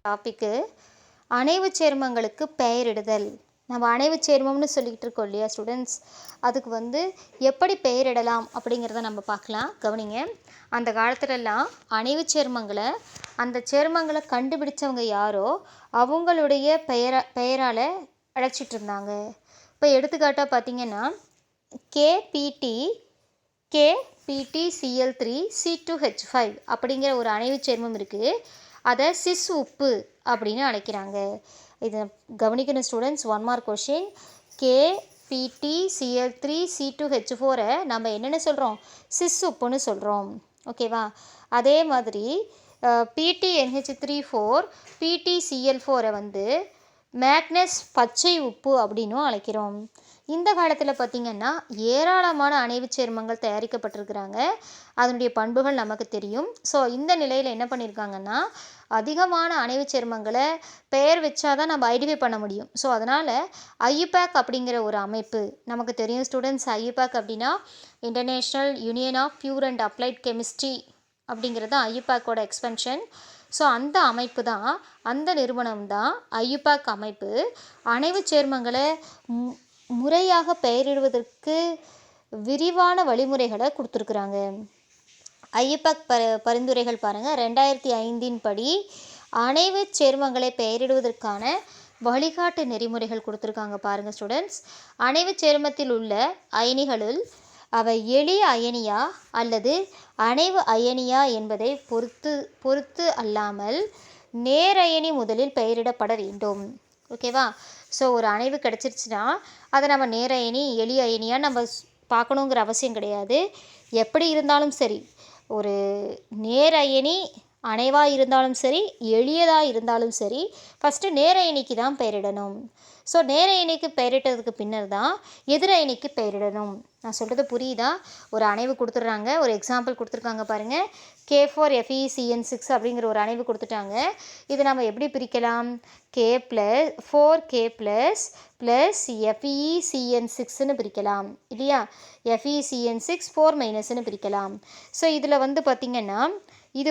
டாபிக்கு அணைவு சேர்மங்களுக்கு பெயரிடுதல். நம்ம அணைவு சேர்மம்னு சொல்லிக்கிட்டு இருக்கோம் இல்லையா ஸ்டூடெண்ட்ஸ், அதுக்கு எப்படி பெயரிடலாம் அப்படிங்கிறத நம்ம பார்க்கலாம். கவனிங்க, அந்த காலத்துலலாம் அணைவு சேர்மங்களை அந்த சேர்மங்களை கண்டுபிடிச்சவங்க யாரோ அவங்களுடைய பெயரால் அழைச்சிட்டு இருந்தாங்க. இப்போ எடுத்துக்காட்டாக பார்த்தீங்கன்னா KPTCl3C2H5 அப்படிங்கிற ஒரு அணைவு சேர்மம் இருக்குது. அதை சிஸ் உப்பு அப்படின்னு அழைக்கிறாங்க. இதை கவனிக்கணும் ஸ்டூடெண்ட்ஸ். 1 mark question. KPTCl3C2H4 நம்ம என்னென்னு சொல்கிறோம்? சிஸ் உப்புன்னு சொல்கிறோம். ஓகேவா? அதே மாதிரி PTNH34 PTCl4 மேக்னஸ் பச்சை உப்பு அப்படின்னும் அழைக்கிறோம். இந்த காலத்தில் பார்த்திங்கன்னா ஏராளமான அணைவு சேர்மங்கள் தயாரிக்கப்பட்டிருக்கிறாங்க. அதனுடைய பண்புகள் நமக்கு தெரியும். ஸோ இந்த நிலையில் என்ன பண்ணியிருக்காங்கன்னா, அதிகமான அணைவு சேர்மங்களை பெயர் வச்சாதான் நம்ம ஐடென்டிஃபை பண்ண முடியும். ஸோ அதனால் IUPAC அப்படிங்கிற ஒரு அமைப்பு நமக்கு தெரியும் ஸ்டூடெண்ட்ஸ். IUPAC அப்படின்னா international union of pure and applied chemistry அப்படிங்கிறது தான் IUPACோட எக்ஸ்பென்ஷன். ஸோ அந்த அமைப்பு தான், அந்த நிறுவனம் தான் IUPAC அமைப்பு. அணைவு சேர்மங்களை முறையாக பெயரிடுவதற்கு விரிவான வழிமுறைகளை கொடுத்துருக்குறாங்க. IUPAC பரிந்துரைகள் பாருங்கள். 2005 படி அணைவு சேர்மங்களை பெயரிடுவதற்கான வழிகாட்டு நெறிமுறைகள் கொடுத்துருக்காங்க. பாருங்கள் ஸ்டூடெண்ட்ஸ், அணைவு சேர்மத்தில் உள்ள அயனிகளுள் அவை எளிய அயனியா அல்லது அணைவு அயனியா என்பதை பொறுத்து அல்லாமல் நேரயனி முதலில் பெயரிடப்பட வேண்டும். ஓகேவா? ஸோ ஒரு அணைவு கிடச்சிருச்சுன்னா அதை நம்ம நேரயனி எளிய அயனியாக நம்ம பார்க்கணுங்கிற அவசியம் கிடையாது. எப்படி இருந்தாலும் சரி, ஒரு நேரயனி அணைவாக இருந்தாலும் சரி, எளியதாக இருந்தாலும் சரி, ஃபஸ்ட்டு நேரயனிக்கு தான் பெயரிடணும். ஸோ நேரயனிக்கு பெயரிட்டதுக்கு பின்னர் தான் எதிரயனிக்கு பெயரிடணும். நான் சொல்கிறது புரியுதா? ஒரு அணைவு கொடுத்துட்றாங்க, ஒரு எக்ஸாம்பிள் கொடுத்துருக்காங்க பாருங்கள். K4FeCN6 அப்படிங்கிற ஒரு அணைவு கொடுத்துட்டாங்க. இது நம்ம எப்படி பிரிக்கலாம்? K+4K + FeCN6ன்னு பிரிக்கலாம் இல்லையா? FeCN6 4- பிரிக்கலாம். ஸோ இதில் பார்த்திங்கன்னா இது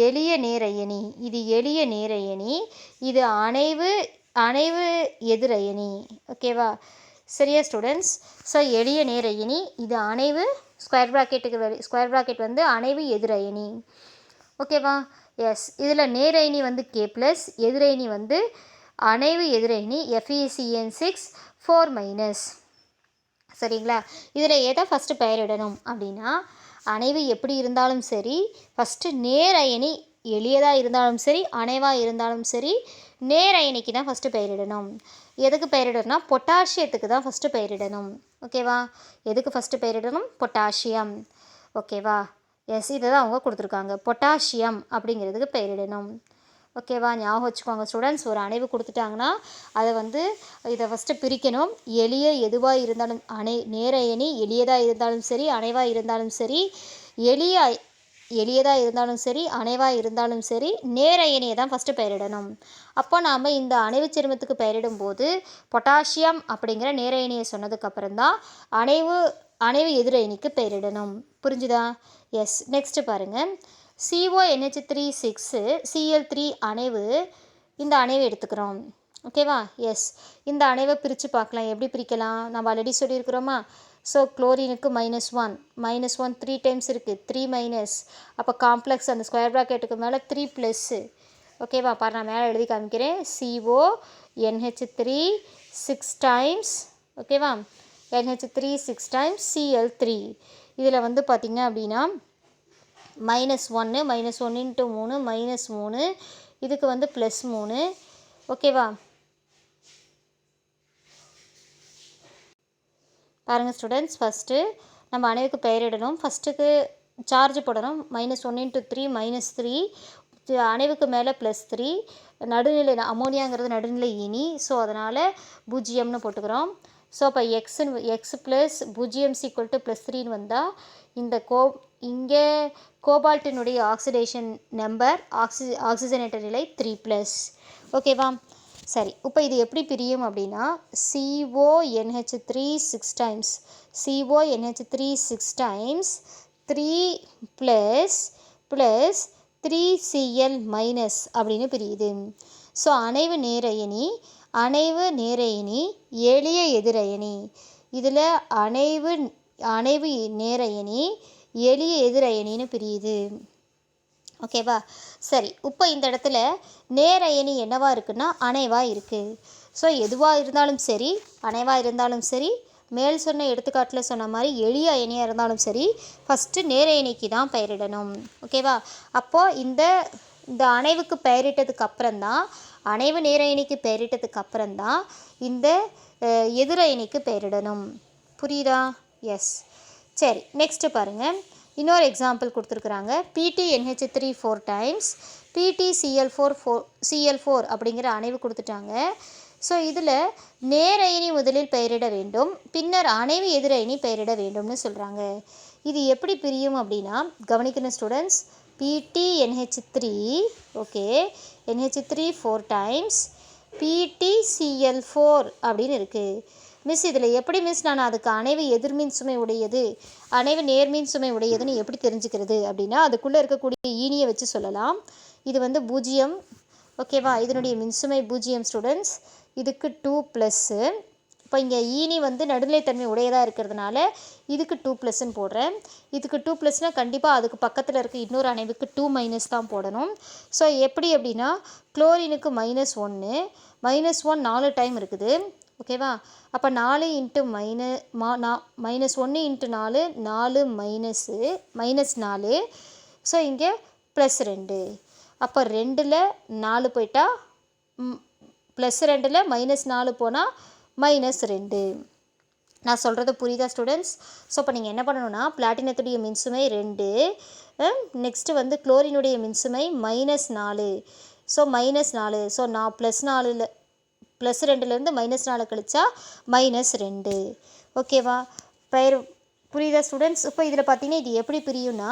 எளிய நேரயனி, இது எளிய நேரயனி, இது அணைவு எதிரயனி. ஓகேவா? சரியா ஸ்டூடெண்ட்ஸ்? ஸோ எளிய நேரயனி, இது அணைவு ஸ்கொயர் ப்ராக்கெட் அணைவு எதிரயனி. ஓகேவா? எஸ். இதில் நேரயனி K+, எதிரயனி அணைவு எதிரயனி FeCN6 4-. சரிங்களா? இதில் எதை ஃபஸ்ட்டு பெயரிடணும் அப்படின்னா, அணைவு எப்படி இருந்தாலும் சரி, ஃபஸ்ட்டு நேரயனி எளியதாக இருந்தாலும் சரி, அணைவாக இருந்தாலும் சரி, நேரயனிக்கு தான் ஃபஸ்ட்டு பெயரிடணும். எதுக்கு பெயரிடணும்னா பொட்டாசியத்துக்கு தான் ஃபஸ்ட்டு பெயரிடணும். ஓகேவா? எதுக்கு ஃபஸ்ட்டு பெயரிடணும்? பொட்டாசியம். ஓகேவா? எஸ், இதை தான் அவங்க கொடுத்துருக்காங்க. பொட்டாசியம் அப்படிங்கிறதுக்கு பெயரிடணும். ஓகேவா? ஞாபகம் வச்சுக்கோங்க ஸ்டூடெண்ட்ஸ். ஒரு அணைவு கொடுத்துட்டாங்கன்னா அதை இதை ஃபஸ்ட்டு பிரிக்கணும். எளிய எதுவாக இருந்தாலும் நேரயனி எளியதாக இருந்தாலும் சரி, அணைவாக இருந்தாலும் சரி, எளியதாக இருந்தாலும் சரி, அணைவாக இருந்தாலும் சரி, நேரயனியை தான் ஃபஸ்ட்டு பெயரிடணும். அப்போ நாம் இந்த அணைவு சேர்மத்துக்கு பெயரிடும்போது பொட்டாசியம் அப்படிங்கிற நேரயனியை சொன்னதுக்கப்புறம் தான் அணைவு எதிரயனிக்கு பெயரிடணும். புரிஞ்சுதா? எஸ். நெக்ஸ்ட்டு பாருங்கள். CONH3 அணைவு, இந்த அணைவை எடுத்துக்கிறோம். ஓகேவா? எஸ். இந்த அணைவை பிரித்து பார்க்கலாம். எப்படி பிரிக்கலாம்? நம்ம ஆல்ரெடி சொல்லியிருக்கிறோமா? ஸோ குளோரினுக்கு -1 3 டைம்ஸ் இருக்குது, 3-. அப்போ காம்ப்ளெக்ஸ் அந்த ஸ்கொயர் ப்ராக்கெட்டுக்கு மேலே 3+. ஓகேவா? பாரு, நான் மேலே எழுதி காமிக்கிறேன். CONH3 6 times. ஓகேவா? NH3 6 times Cl3. இதில் பார்த்திங்க அப்படின்னா -1 -1 × 3 -3, இதுக்கு +3. ஓகேவா? பாருங்கள் ஸ்டூடெண்ட்ஸ், ஃபஸ்ட்டு நம்ம அணைவுக்கு பெயரிடணும். ஃபஸ்ட்டுக்கு சார்ஜ் போடணும். -1 × 3 -3, அணைவுக்கு மேலே +3, நடுநிலை அமோனியாங்கிறது நடுநிலை இனி. ஸோ அதனால் 0ன்னு போட்டுக்கிறோம். ஸோ அப்போ x + 0 = +3ன்னு வந்தால் இங்கே கோபால்ட்டினுடைய ஆக்சிடேஷன் நம்பர், ஆக்சிஜனேற்ற நிலை 3+. ஓகேவா? சரி, இப்போ இது எப்படி பிரியும் அப்படின்னா CONH3 6 டைம்ஸ் 3 + 3Cl மைனஸ் அப்படின்னு பிரியுது. ஸோ அணைவு நேரயனி, அணைவு நேரயனி, எளிய எதிரயனி. இதில் அணைவு நேரயனி, எளிய எதிரயனின்னு பிரியுது. ஓகேவா? சரி, இப்போ இந்த இடத்துல நேரயனி என்னவா இருக்குன்னா அணைவாக இருக்குது. ஸோ எதுவாக இருந்தாலும் சரி, அணைவாக இருந்தாலும் சரி, மேல் சொன்ன எடுத்துக்காட்டில் சொன்ன மாதிரி எளிய அயனியாக இருந்தாலும் சரி, ஃபஸ்ட்டு நேரயனிக்கு தான் பெயரிடணும். ஓகேவா? அப்போது இந்த அணைவுக்கு பெயரிட்டதுக்கு அப்புறம்தான், அணைவு நேரயனிக்கு பெயரிட்டதுக்கு அப்புறம்தான் இந்த எதிரயனிக்கு பெயரிடணும். புரியுதா? எஸ். சரி, நெக்ஸ்ட்டு பாருங்கள். இன்னொரு எக்ஸாம்பிள் கொடுத்துருக்குறாங்க. PtNH3 4 டைம்ஸ் PtCl4 அப்படிங்கிற அணைவு கொடுத்துட்டாங்க. ஸோ இதில் நேரயனி முதலில் பெயரிட வேண்டும், பின்னர் அணைவு எதிரயனி பெயரிட வேண்டும்னு சொல்கிறாங்க. இது எப்படி பிரியும் அப்படின்னா, கவனிக்கணும் students. PtNH3, okay, NH3 4 times PtCl4 அப்படின்னு இருக்குது. மிஸ் இதில் எப்படி மிஸ் நான் அதுக்கு அணைவு எதிர்மின் சுமை உடையது, அணைவு நேர்மின் சுமை உடையதுன்னு எப்படி தெரிஞ்சுக்கிறது அப்படின்னா, அதுக்குள்ளே இருக்கக்கூடிய ஈனியை வச்சு சொல்லலாம். இது 0, ஓகேவா? இதனுடைய மின்சுமை 0 ஸ்டூடெண்ட்ஸ். இதுக்கு 2+. இப்போ இங்கே ஈனி நடுநிலைத்தன்மை உடையதாக இருக்கிறதுனால இதுக்கு 2+ன்னு போடுறேன். இதுக்கு 2+னால் கண்டிப்பாக அதுக்கு பக்கத்தில் இருக்க இன்னொரு அணைவுக்கு 2- தான் போடணும். ஸோ எப்படி அப்படின்னா, குளோரினுக்கு -1, -1 4 டைம் இருக்குது. ஓகேவா? அப்போ 4 × -1 × 4 4 -4. ஸோ இங்கே +2. அப்போ 2ல் 4 போயிட்டா +2ல் -4 போனால் -2. நான் சொல்கிறது புரியுதா ஸ்டூடெண்ட்ஸ்? ஸோ இப்போ நீங்கள் என்ன பண்ணணும்னா, பிளாட்டினத்துடைய மின்சுமை 2, நெக்ஸ்ட்டு குளோரினுடைய மின்சுமை -4. ஸோ -4. ஸோ நான் +2லேருந்து -4 கழிச்சா -2. ஓகேவா? புரியுதா ஸ்டூடெண்ட்ஸ்? இப்போ இதில் பார்த்தீங்கன்னா இது எப்படி பிரியும்னா,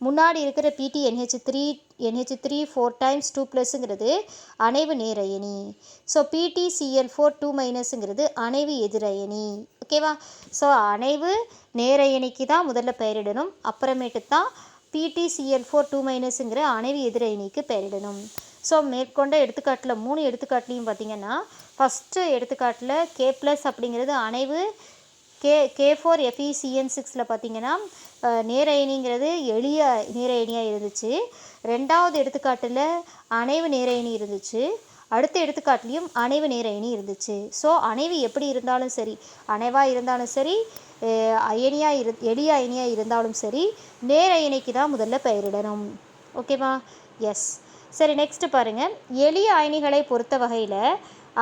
முன்னாடி இருக்கிற PtNH3 4 டைம்ஸ் 2+ங்கிறது அணைவு நேரயனி. ஸோ PtCl4 2- அணைவு எதிரயனி. ஓகேவா? ஸோ அணைவு நேரயனிக்கு தான் முதல்ல பெயரிடணும், அப்புறமேட்டு தான் PtCl4 2- அணைவு எதிரயனிக்கு பெயரிடணும். ஸோ மேற்கொண்ட எடுத்துக்காட்டில் 3 எடுத்துக்காட்டுலையும் பார்த்தீங்கன்னா, ஃபஸ்ட்டு எடுத்துக்காட்டில் K+ அப்படிங்கிறது அணைவு K4FeCN6ல் பார்த்தீங்கன்னா நேரயனிங்கிறது எளிய நேரயனியாக இருந்துச்சு. ரெண்டாவது எடுத்துக்காட்டில் அணைவு நேரயனி இருந்துச்சு. அடுத்த எடுத்துக்காட்டிலையும் அணைவு நேரயனி இருந்துச்சு. ஸோ அணைவு எப்படி இருந்தாலும் சரி, அணைவாக இருந்தாலும் சரி, எளிய அயனியாக இருந்தாலும் சரி, நேரயனிக்கு தான் முதல்ல பெயரிடணும். ஓகேவா? எஸ். சரி, நெக்ஸ்ட்டு பாருங்கள். எளிய அயனிகளை பொறுத்த வகையில்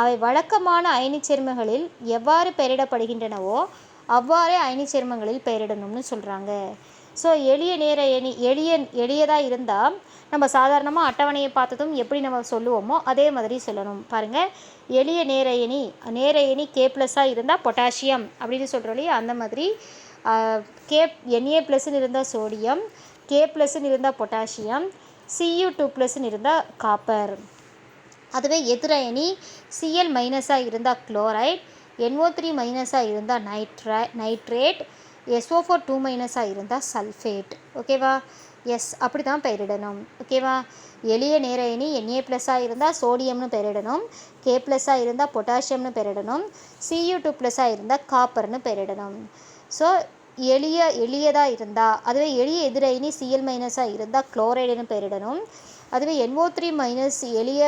அவை வழக்கமான அயனி சேர்மங்களில் எவ்வாறு பெயரிடப்படுகின்றனவோ அவ்வாறே அயனி சேர்மங்களில் பெயரிடணும்னு சொல்கிறாங்க. ஸோ எளிய நேரயனி எளியதாக இருந்தால் நம்ம சாதாரணமாக அட்டவணையை பார்த்ததும் எப்படி நம்ம சொல்லுவோமோ அதே மாதிரி சொல்லணும். பாருங்கள், எளிய நேரயனி K+ இருந்தால் பொட்டாசியம் அப்படின்னு சொல்கிறோம் இல்லையா, அந்த மாதிரி Na+ இருந்தால் சோடியம், K+ இருந்தால் பொட்டாசியம், Cu2+ இருந்தால் காப்பர். அதுவே எதிரயனி Cl- இருந்தால் குளோரைட், NO3- இருந்தால் நைட்ரேட், SO4 2- இருந்தால் சல்ஃபேட். ஓகேவா? எஸ், அப்படி தான் பெயரிடணும். ஓகேவா? எளிய நேரயனி Na+ இருந்தால் சோடியம்னு பெயரிடணும், K+ இருந்தால் பொட்டாசியம்னு பெயரிடணும், Cu2+ இருந்தால் காப்பர்னு பெயரிடணும். ஸோ எளியதாக இருந்தால், அதுவே எளிய எதிரயனி Cl- இருந்தால் குளோரைடுன்னு பெயரிடணும். அதுவே NO3- எளிய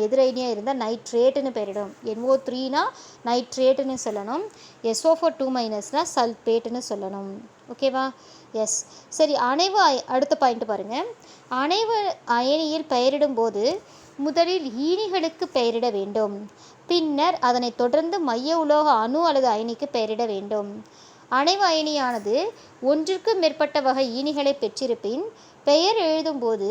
எதிரயனியாக இருந்தால் நைட்ரேட்டுன்னு பெயரிடும். NO3னா நைட்ரேட்டுன்னு சொல்லணும், SO4 2- சல்பேட்டுன்னு சொல்லணும். ஓகேவா? எஸ். சரி, அடுத்த பாயிண்ட் பாருங்கள். அணைவு அயனியில் பெயரிடும்போது முதலில் ஈனிகளுக்கு பெயரிட வேண்டும், பின்னர் அதனை தொடர்ந்து மைய உலோக அணு அல்லது அயனிக்கு பெயரிட வேண்டும். அணைவு அயனியானது ஒன்றிற்கு மேற்பட்ட வகை ஈனிகளை பெற்றிருப்பின் பெயர் எழுதும்போது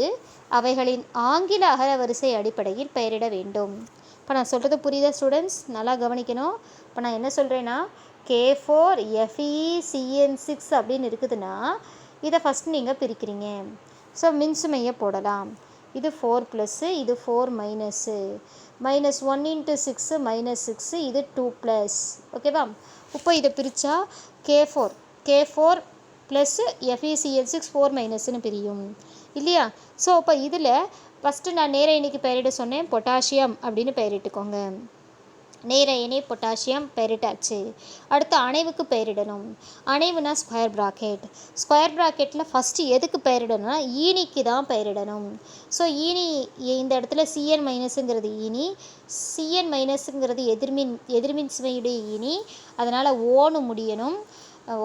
அவைகளின் ஆங்கில அகரவரிசை அடிப்படையில் பெயரிட வேண்டும். இப்போ நான் சொல்கிறது புரியுதா ஸ்டூடெண்ட்ஸ்? நல்லா கவனிக்கணும். இப்போ நான் என்ன சொல்கிறேன்னா, K4FeCN6 அப்படின்னு இருக்குதுன்னா இதை ஃபஸ்ட் நீங்கள் பிரிக்கிறீங்க. ஸோ மின்சுமையை போடலாம். இது 4+, இது 4-, -1 × 6 -6, இது 2+. ஓகேவா? இப்போ இதை பிரித்தா K4 + FeCN6 4- பிரியும். இல்லையா? ஸோ அப்போ இதில் ஃபஸ்ட்டு நான் நேர எண்ணிக்கு பெயரிட சொன்னேன், பொட்டாசியம் அப்படின்னு பெயரிட்டுக்கோங்க. நேர எண்ணை பொட்டாசியம் பெயரிட்டாச்சு. அடுத்து அணைவுக்கு பெயரிடணும். அணைவுனா ஸ்கொயர் ப்ராக்கெட். ஸ்கொயர் ப்ராக்கெட்டில் ஃபஸ்ட்டு எதுக்கு பெயரிடணும்னா ஈனிக்கு தான் பெயரிடணும். ஸோ ஈனி இந்த இடத்துல சிஎன் மைனஸுங்கிறது ஈனி, சிஎன் மைனஸுங்கிறது எதிர்மின் சுமையுடைய ஈனி, அதனால் ஓன்னு முடியணும்.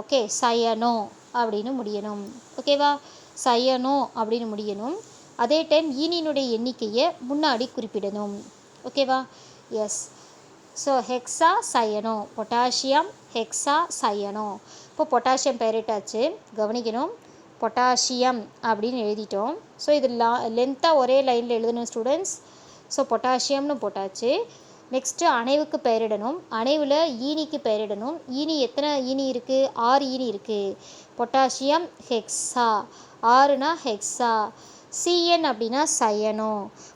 ஓகே, சயனோ அப்படின்னு முடியணும். ஓகேவா? சயனோ அப்படின்னு முடியணும். அதே டைம் ஈனியினுடைய எண்ணிக்கையை முன்னாடி குறிப்பிடணும். ஓகேவா? Yes. So hexacyano, potassium hexa cyano. இப்போ பொட்டாசியம் பெயரிட்டாச்சு, கவனிக்கணும். பொட்டாசியம் அப்படின்னு எழுதிட்டோம். ஸோ இது லென்த்தாக ஒரே லைனில் எழுதணும் ஸ்டூடெண்ட்ஸ். ஸோ பொட்டாசியம்னு போட்டாச்சு. நெக்ஸ்ட்டு அணைவுக்கு பெயரிடணும். அணைவில் ஈனிக்கு பெயரிடணும். ஈனி எத்தனை ஈனி இருக்குது? 6 ஈனி இருக்குது. பொட்டாசியம் ஹெக்ஸா, 6னா ஹெக்ஸா. சிஎன் அப்படின்னா சயனோ,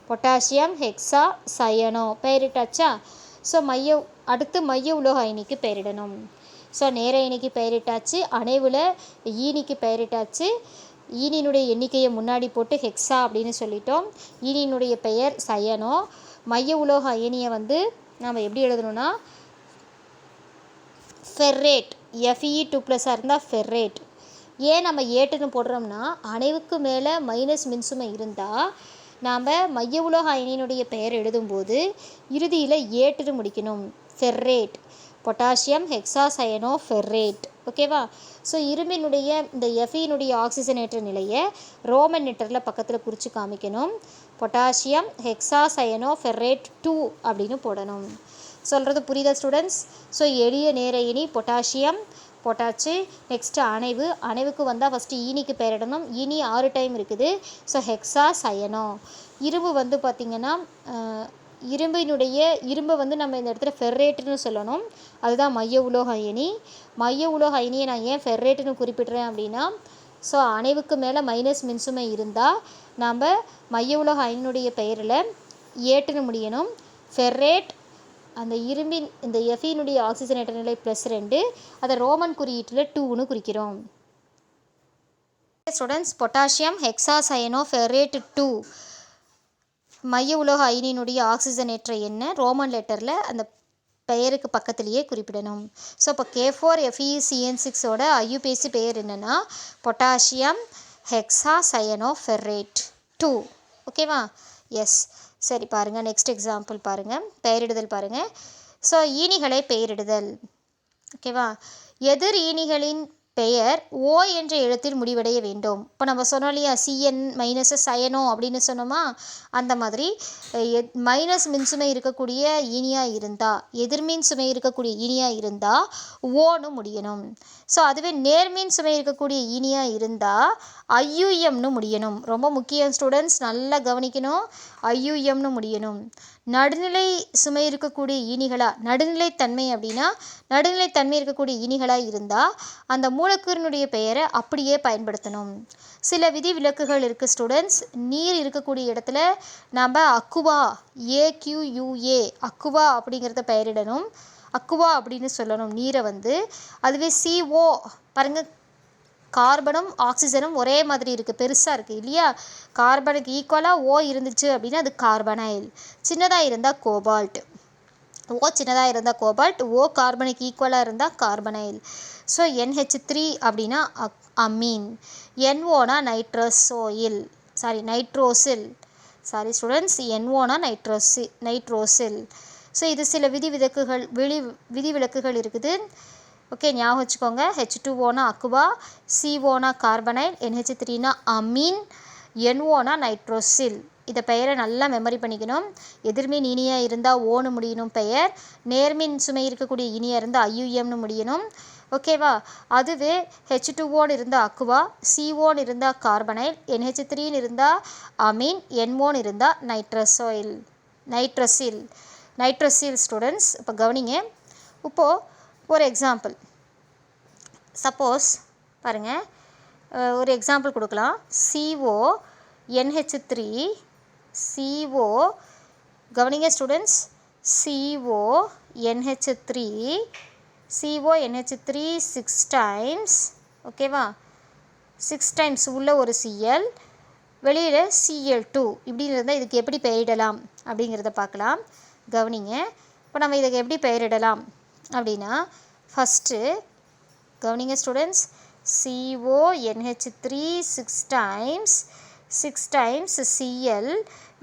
பொட்டாசியம் ஹெக்ஸா சயனோ பெயரிட்டாச்சா? ஸோ அடுத்து மைய உலோக அயனிக்கு பெயரிடணும். ஸோ நேர எண்ணிக்கு பெயரிட்டாச்சு, அணைவில் ஈனிக்கு பெயரிட்டாச்சு. ஈனியினுடைய எண்ணிக்கையை முன்னாடி போட்டு ஹெக்ஸா அப்படின்னு சொல்லிட்டோம். ஈனியினுடைய பெயர் சயனோ. மைய உலோக அயனியை நம்ம எப்படி எழுதணும்னா ஃபெர்ரேட், Fe2+ இருந்தால் ஃபெர்ரேட். ஏன் நம்ம ஏட்டுன்னு போடுறோம்னா அணைவுக்கு மேலே மைனஸ் மின்சுமை இருந்தால் நாம் மைய உலோக அயனியினுடைய பெயர் எழுதும்போது இறுதியில் ஏட்டுன்னு முடிக்கணும். ஃபெர்ரேட், பொட்டாசியம் ஹெக்ஸா சயனோ ஃபெர்ரேட். ஓகேவா? ஸோ இரும்பினுடைய இந்த Feனுடைய ஆக்சிஜனேற்ற நிலையை ரோமன் லெட்டரில் பக்கத்தில் குறித்து காமிக்கணும். பொட்டாசியம் ஹெக்ஸா சயனோ ஃபெர்ரேட் 2 அப்படின்னு போடணும். சொல்கிறது புரியுதா ஸ்டூடெண்ட்ஸ்? ஸோ எளிய நேர இனி பொட்டாசியம் போட்டாச்சு. நெக்ஸ்ட்டு அணைவுக்கு வந்தால் ஃபஸ்ட்டு ஈனிக்கு பெயரிடணும். ஈனி 6 டைம் இருக்குது. So hexa cyano. இரும்பு பார்த்திங்கன்னா இரும்பை நம்ம இந்த இடத்துல ஃபெர்ரேட்டுன்னு சொல்லணும். அதுதான் மைய உலோக அயனி. மைய உலோக அயனியை நான் ஏன் ஃபெர்ரேட்டுன்னு குறிப்பிட்றேன் அப்படின்னா ஸோ அணைவுக்கு மேலே மைனஸ் மின்சுமை இருந்தால் நாம் மைய உலோக அயனியுடைய பெயரில் ஏட்டுன்னு முடியணும். ஃபெர்ரேட், அந்த இரும்பின் இந்த Feனுடைய ஆக்சிஜனேற்ற நிலை +2, அதை ரோமன் குறியீட்டில் 2ன்னு குறிக்கிறோம். ஸ்டூடெண்ட்ஸ், பொட்டாசியம் ஹெக்ஸா சயனோ ஃபெர்ரேட் 2 மைய உலோக அயனியினுடைய ஆக்சிஜனேற்ற எண்ணை ரோமன் லெட்டரில் அந்த பெயருக்கு பக்கத்திலேயே குறிப்பிடணும். ஸோ இப்போ K4FeCN6ஓட IUPAC பெயர் என்னென்னா பொட்டாசியம் ஹெக்ஸா சயனோ ஃபெர்ரேட் 2. ஓகேவா? எஸ். சரி, பாருங்கள். நெக்ஸ்ட் எக்ஸாம்பிள் பாருங்கள். பெயரிடுதல் பாருங்கள். ஸோ ஈனிகளை பெயரிடுதல். ஓகேவா? எதிர் ஈனிகளின் பெயர் ஓ என்ற எழுத்தில் முடிவடைய வேண்டும். இப்போ நம்ம சொன்னோம் இல்லையா, சிஎன் மைனஸ் சயனோ அப்படின்னு சொன்னோமா, அந்த மாதிரி மைனஸ் மின்சுமை இருக்கக்கூடிய ஈனியாக இருந்தால், எதிர்மின் சுமை இருக்கக்கூடிய ஈனியாக இருந்தால் ஓன்னு முடியணும். ஸோ அதுவே நேர்மின் சுமை இருக்கக்கூடிய ஈனியாக இருந்தால் ஐயுஎம்னு முடியணும். ரொம்ப முக்கியம் ஸ்டூடெண்ட்ஸ், நல்லா கவனிக்கணும். ஐயுஎம்னு முடியணும். நடுநிலை சுமை இருக்கக்கூடிய ஈனிகளாக, நடுநிலைத்தன்மை அப்படின்னா நடுநிலைத்தன்மை இருக்கக்கூடிய ஈனிகளாக இருந்தால் அந்த மூலக்கூறினுடைய பெயரை அப்படியே பயன்படுத்தணும். சில விதி விலக்குகள் இருக்குது ஸ்டூடெண்ட்ஸ். நீர் இருக்கக்கூடிய இடத்துல நாம் அக்குவா, AQUA அக்குவா அப்படிங்கிறத பெயரிடணும். அக்குவா அப்படின்னு சொல்லணும் நீரை. அதுவே CO பாருங்கள், கார்பனும் ஆக்சிஜனும் ஒரே மாதிரி இருக்குது, பெருசாக இருக்குது இல்லையா? கார்பனுக்கு ஈக்குவலாக ஓ இருந்துச்சு அப்படின்னா அது கார்பனைல். சின்னதாக இருந்தால் கோபால்ட். ஓ சின்னதாக இருந்தால் கோபால்ட், ஓ கார்பனுக்கு ஈக்குவலாக இருந்தால் கார்பனைல். ஸோ NH3 அப்படின்னா அமீன். NOனா நைட்ரோசில். சாரி ஸ்டூடெண்ட்ஸ், NOனா நைட்ரோசில். ஸோ இது சில விதிவிலக்குகள் இருக்குது. ஓகே, ஞாபகம் வச்சுக்கோங்க. H2Oனா அக்குவா, COனா கார்பனைல், NH3னா அமீன், NOனா நைட்ரோசில். இதை பெயரை நல்லா மெமரி பண்ணிக்கணும். எதிர்மின் இனியாக இருந்தால் ஓன்னு முடியணும் பெயர். நேர்மின் சுமை இருக்கக்கூடிய இனியாக இருந்தால் ஐயுஎம்னு முடியணும். ஓகேவா? அதுவே H2Oன்னு இருந்தால் அக்குவா, COன்னு இருந்தால் கார்பனைல், NH3ன்னு இருந்தால் அமீன், NOன்னு இருந்தால் நைட்ரோசில் ஸ்டூடெண்ட்ஸ். இப்போ கவனிங்க. இப்போது ஒரு எக்ஸாம்பிள், சப்போஸ் பாருங்கள், ஒரு எக்ஸாம்பிள் கொடுக்கலாம். NH3 கவனிங்க ஸ்டூடெண்ட்ஸ், NH3 6 டைம்ஸ். ஓகேவா? 6 டைம்ஸ் உள்ள ஒரு Cl, வெளியில் Cl2 இப்படி இருந்தால் இதுக்கு எப்படி பெயரிடலாம் அப்படிங்கிறத பார்க்கலாம். கவனிங்க. இப்போ நம்ம இதுக்கு எப்படி பெயரிடலாம் அப்படின்னா, ஃபஸ்ட்டு கவனிங்க ஸ்டூடெண்ட்ஸ், CONH3 6 times Cl,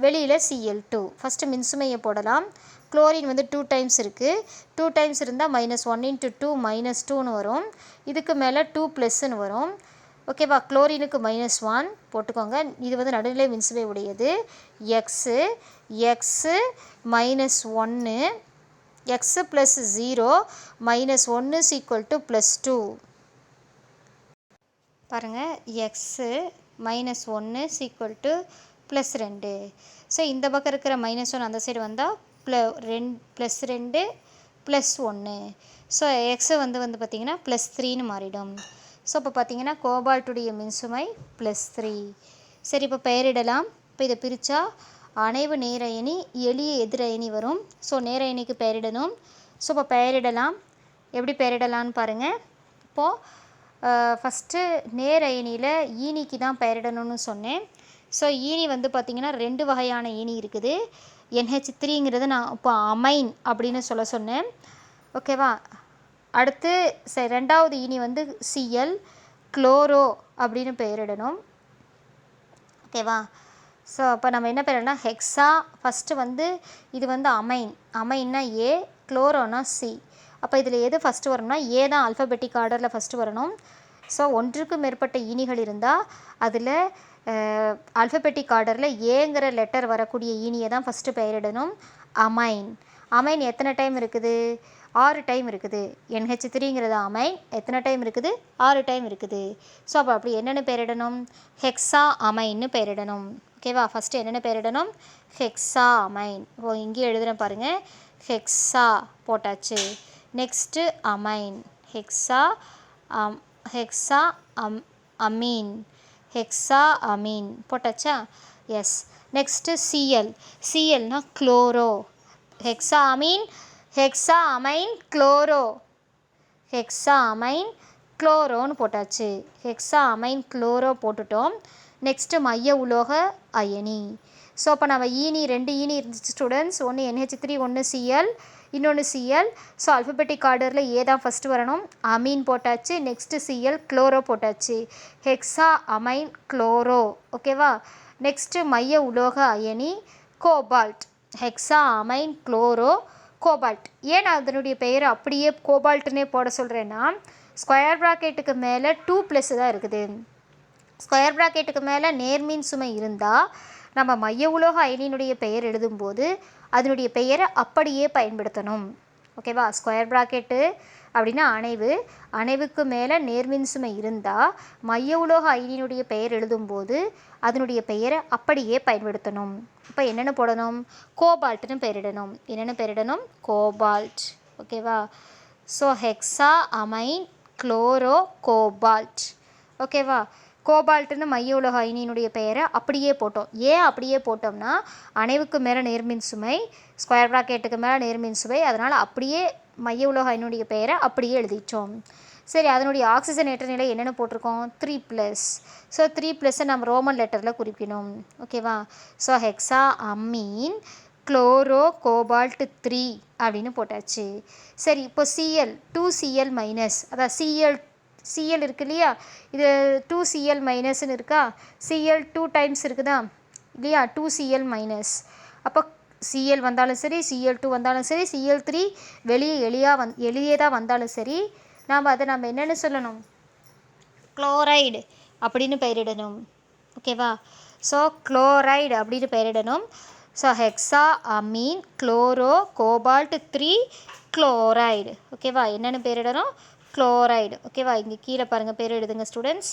வெளியில் Cl2. ஃபஸ்ட்டு மின்சுமையை போடலாம். குளோரின் வந்து 2 டைம்ஸ் இருக்குது. 2 டைம்ஸ் இருந்தால் -1 × 2 -2ன்னு வரும். இதுக்கு மேலே 2 +ன்னு வரும். ஓகேவா? குளோரினுக்கு -1 போட்டுக்கோங்க. இது வந்து நடுநிலை மின்சுமை உடையது. X -1 x + 0 -1 = +2. பாருங்கள், எக்ஸு -1 = +2. ஸோ இந்த பக்கம் இருக்கிற -1 அந்த சைடு வந்தால் +2 +1. ஸோ எக்ஸு வந்து பார்த்திங்கன்னா +3ன்னு மாறிடும். ஸோ இப்போ பார்த்திங்கன்னா கோபால்ட்டுடைய மின்சுமை +3. சரி, இப்போ பெயரிடலாம். இப்போ இதை பிரித்தா அணைவு நேரயனி, எளிய எதிரயனி வரும். ஸோ நேரயனிக்கு பெயரிடணும். ஸோ இப்போ பெயரிடலாம். எப்படி பெயரிடலான்னு பாருங்கள். இப்போது ஃபஸ்ட்டு நேரயனியில் ஈனிக்கு தான் பெயரிடணும்னு சொன்னேன். ஸோ ஈனி வந்து பார்த்திங்கன்னா 2 வகையான ஈனி இருக்குது. NH3ங்கிறது நான் இப்போ அமைன் அப்படின்னு சொன்னேன். ஓகேவா? அடுத்து ரெண்டாவது ஈனி வந்து Cl, குளோரோ அப்படின்னு பெயரிடணும். ஓகேவா? ஸோ அப்போ நம்ம என்ன பெயரிடணும்னா ஹெக்ஸா. ஃபஸ்ட்டு வந்து இது வந்து அமைன்னா A, குளோரோனா C. அப்போ இதில் எது ஃபஸ்ட்டு வரணும்னா ஏ தான் ஆல்ஃபபெட்டிக் ஆர்டரில் ஃபஸ்ட்டு வரணும். ஸோ ஒன்றுக்கு மேற்பட்ட ஈனிகள் இருந்தால் அதில் ஆல்ஃபபெட்டிக் ஆர்டரில் ஏங்கிற லெட்டர் வரக்கூடிய ஈனியை தான் ஃபஸ்ட்டு பெயரிடணும். அமைன் எத்தனை டைம் இருக்குது? 6 டைம் இருக்குது. NH3ங்கிறது அமைன் எத்தனை டைம் இருக்குது? 6 டைம் இருக்குது. ஸோ அப்போ அப்படி என்னென்னு பெயரிடணும்? ஹெக்ஸா அமைன்னு பெயரிடணும். ஓகேவா? ஃபஸ்ட்டு என்னென்ன பெயரிடணும்? Hexa amine. இப்போ இங்கே எழுதுகிறேன் பாருங்கள். ஹெக்ஸா போட்டாச்சு. Next amine. ஹெக்ஸா அமீன் போட்டாச்சா? எஸ். நெக்ஸ்ட்டு Clனா குளோரோ. ஹெக்ஸா அமைன் குளோரோன்னு போட்டாச்சு. ஹெக்ஸா அமைன் குளோரோ போட்டுட்டோம். நெக்ஸ்ட்டு மைய உலோக அயனி. ஸோ அப்போ நம்ம 2 ஈனி இருந்துச்சு ஸ்டூடெண்ட்ஸ். ஒன்று NH3, ஒன்று Cl, இன்னொன்று Cl. ஸோ ஆல்ஃபபெட்டிக் ஆர்டரில் ஏ தான் ஃபஸ்ட்டு வரணும். அமீன் போட்டாச்சு. நெக்ஸ்ட்டு Cl, குளோரோ போட்டாச்சு. Hexa ammine chloro. ஓகேவா? நெக்ஸ்ட்டு மைய உலோக அயனி cobalt. Hexa ammine chloro cobalt. ஏன் நான் அதனுடைய பெயரை அப்படியே கோபால்ட்டுன்னே போட சொல்கிறேன்னா, ஸ்கொயர் ப்ராக்கெட்டுக்கு மேலே 2+ தான் இருக்குது. ஸ்கொயர் ப்ராக்கெட்டுக்கு மேலே நேர்மின் சுமை இருந்தால் நம்ம மைய உலோக அயனியினுடைய பெயர் எழுதும்போது அதனுடைய பெயரை அப்படியே பயன்படுத்தணும். ஓகேவா? ஸ்கொயர் ப்ராக்கெட்டு அப்படின்னா அணைவுக்கு மேலே நேர்மின் சுமை இருந்தால் மைய உலோக அயனியினுடைய பெயர் எழுதும்போது அதனுடைய பெயரை அப்படியே பயன்படுத்தணும். இப்போ என்னென்னு போடணும்? கோபால்ட்டுன்னு பெயரிடணும். என்னென்னு பெயரிடணும்? கோபால்ட். ஓகேவா? So hexa ammine chloro cobalt. ஓகேவா? கோபால்ட்டுன்னு மைய உலோக அயனியினுடைய பெயரை அப்படியே போட்டோம். ஏன் அப்படியே போட்டோம்னா அணைவுக்கு மேலே நேர்மின் சுமை, ஸ்கொயர் ப்ராக்கெட்டுக்கு மேலே நேர்மின் சுமை, அதனால் அப்படியே மைய உலோக அயனியுடைய பெயரை அப்படியே எழுதிட்டோம். சரி, அதனுடைய ஆக்சிஜனேற்ற நிலை என்னென்னு போட்டிருக்கோம்? 3+. ஸோ 3+ஐ நம்ம ரோமன் லெட்டரில் குறிக்கணும். ஓகேவா? So hexa ammine chloro cobalt 3 அப்படின்னு போட்டாச்சு. சரி, இப்போ Cl 2Cl-, அதான் Cl இருக்கு இல்லையா? இது 2Cl- இருக்கா? Cl 2 டைம்ஸ் இருக்குதா இல்லையா? 2Cl-. அப்போ Cl வந்தாலும் சரி, Cl2 வந்தாலும் சரி, Cl3 வெளியே எளியதாக வந்தாலும் சரி, நாம் அதை என்னென்னு சொல்லணும்? குளோரைடு அப்படின்னு பெயரிடணும். ஓகேவா? ஸோ குளோரைடு அப்படின்னு பெயரிடணும். So hexa ammine chloro cobalt 3 chloride. ஓகேவா? என்னென்னு பெயரிடணும்? குளோரைடு. ஓகேவா? இங்கே கீழே பாருங்கள், பேர் எழுதுங்க ஸ்டூடெண்ட்ஸ்.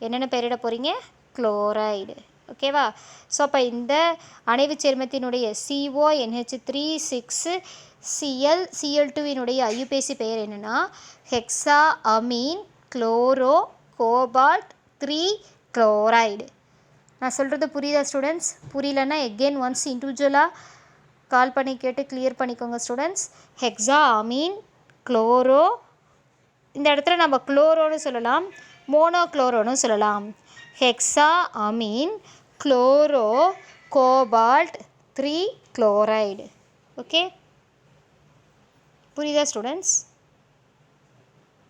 என்னென்ன பெயரிட போகிறீங்க? குளோரைடு. ஓகேவா? ஸோ அப்போ இந்த அணைவு சேர்மத்தினுடைய CONH3 6 Cl2வினுடைய ஐயுபேசி பெயர் என்னென்னா hexa ammine chloro cobalt 3 chloride. நான் சொல்கிறது புரியுதா ஸ்டூடெண்ட்ஸ்? புரியலன்னா எகெயின் ஒன்ஸ் இண்டிவிஜுவலாக கால் பண்ணி கேட்டு கிளியர் பண்ணிக்கோங்க ஸ்டூடெண்ட்ஸ். ஹெக்ஸா அமீன் குளோரோ, இந்த இடத்துல நம்ம குளோரோன்னு சொல்லலாம், மோனோக்ளோரோன்னு சொல்லலாம். Hexa ammine chloro cobalt 3 chloride. Okay, புரியுதா ஸ்டூடெண்ட்ஸ்?